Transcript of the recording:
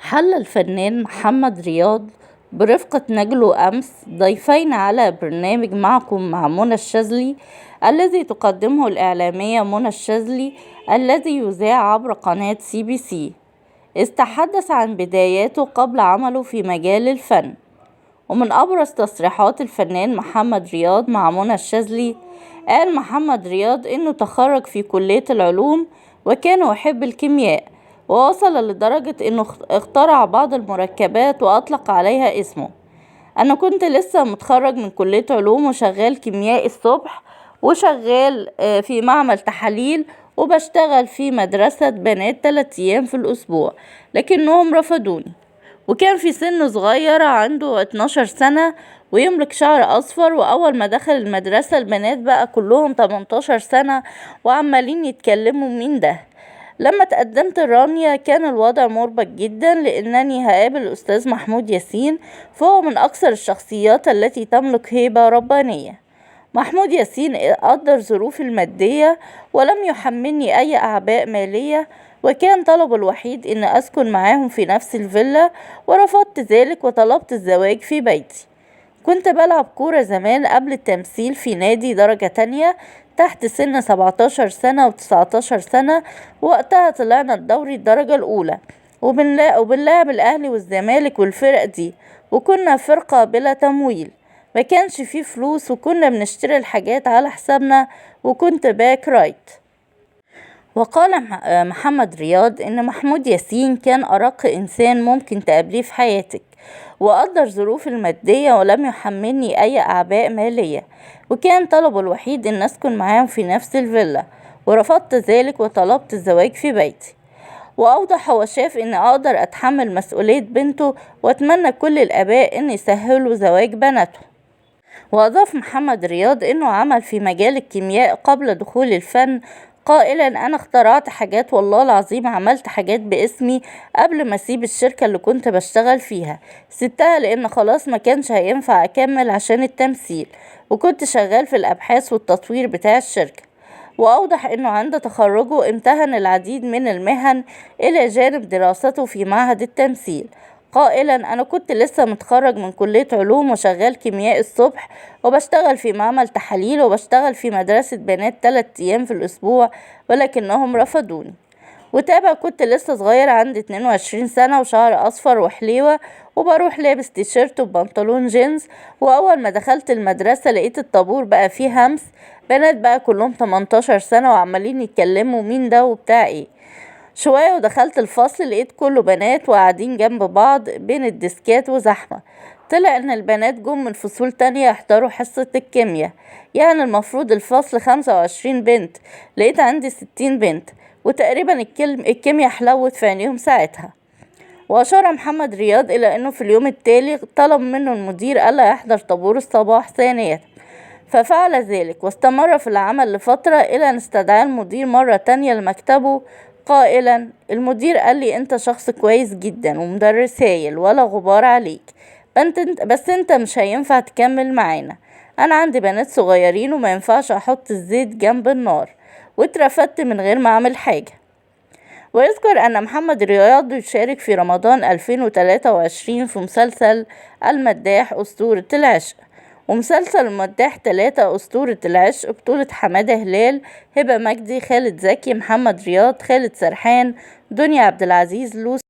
حل الفنان محمد رياض برفقة نجله أمس ضيفين على برنامج معكم مع منى الشاذلي الذي تقدمه الإعلامية منى الشاذلي الذي يذاع عبر قناة CBC. استحدث عن بداياته قبل عمله في مجال الفن، ومن أبرز تصريحات الفنان محمد رياض مع منى الشاذلي قال محمد رياض إنه تخرج في كلية العلوم وكان يحب الكيمياء، ووصل لدرجة إنه اخترع بعض المركبات وأطلق عليها اسمه. أنا كنت لسه متخرج من كلية علوم وشغال كيميائي الصبح، وشغال في معمل تحاليل، وبشتغل في مدرسة بنات 3 أيام في الأسبوع، لكنهم رفضوني. وكان في سن صغير عنده 12 سنة ويملك شعر أصفر، وأول ما دخل المدرسة البنات بقى كلهم 18 سنة وعمالين يتكلموا مين ده. لما تقدمت الرانيا كان الوضع مربك جدا، لأنني هقابل الأستاذ محمود ياسين، فهو من أكثر الشخصيات التي تملك هيبة ربانية. محمود ياسين قدر ظروفي المادية ولم يحملني أي أعباء مالية، وكان طلبه الوحيد إن أسكن معاهم في نفس الفيلا، ورفضت ذلك وطلبت الزواج في بيتي. كنت بلعب كورة زمان قبل التمثيل في نادي درجة تانية تحت سن 17 سنة و19 سنة، وقتها طلعنا الدوري الدرجة الأولى، وبنلعب الأهلي والزمالك والفرق دي، وكنا فرقة بلا تمويل، ما كانش فيه فلوس، وكنا بنشتري الحاجات على حسابنا، وكنت باك رايت. وقال محمد رياض إن محمود ياسين كان أرق إنسان ممكن تقابليه في حياتك، وقدر ظروفي المادية ولم يحملني أي أعباء مالية، وكان طلبه الوحيد إن أسكن معاهم في نفس الفيلا، ورفضت ذلك وطلبت الزواج في بيتي. وأوضح هو شاف إن أقدر أتحمل مسؤولية بنته، وأتمنى كل الآباء إن يسهلوا زواج بناته. وأضاف محمد رياض إنه عمل في مجال الكيمياء قبل دخول الفن، قائلا أنا اخترعت حاجات، والله العظيم عملت حاجات باسمي قبل ما أسيب الشركة اللي كنت بشتغل فيها، سبتها لأن خلاص ما كانش هينفع أكمل عشان التمثيل، وكنت شغال في الأبحاث والتطوير بتاع الشركة. وأوضح أنه عند تخرجه امتهن العديد من المهن إلى جانب دراسته في معهد التمثيل، قائلا أنا كنت لسه متخرج من كلية علوم وشغال كيميائي الصبح، وبشتغل في معمل تحاليل، وبشتغل في مدرسة بنات 3 أيام في الأسبوع، ولكنهم رفضوني. وتابع كنت لسه صغير عندي 22 سنة وشعر أصفر وحليوة، وبروح لابس تيشيرت وبنطلون جينز، وأول ما دخلت المدرسة لقيت الطابور بقى فيه همس، بنات بقى كلهم 18 سنة وعمالين يتكلموا مين ده وبتاع ايه. شوية ودخلت الفصل لقيت كله بنات وقاعدين جنب بعض بين الديسكات وزحمة. طلع ان البنات جم من فصول تانية يحضروا حصة الكيمياء، يعني المفروض الفصل 25 بنت، لقيت عندي 60 بنت، وتقريبا الكيمياء حلوت في عينيهم ساعتها. وأشار محمد رياض إلى أنه في اليوم التالي طلب منه المدير ألا يحضر طابور الصباح ثانية، ففعل ذلك واستمر في العمل لفترة، إلى أن استدعى المدير مرة تانية لمكتبه، قائلا المدير قال لي أنت شخص كويس جدا ومدرس هايل ولا غبار عليك، بس أنت مش هينفع تكمل معانا، أنا عندي بنات صغيرين وما ينفعش أحط الزيت جنب النار، واترفدت من غير ما أعمل حاجة. ويذكر أن محمد رياض يشارك في رمضان 2023 في مسلسل المداح أسطورة العشق، ومسلسل المداح 3 أسطورة العشق بطولة حمادة هلال، هبة مجدي، خالد زكي، محمد رياض، خالد سرحان، دنيا عبد العزيز، لوسي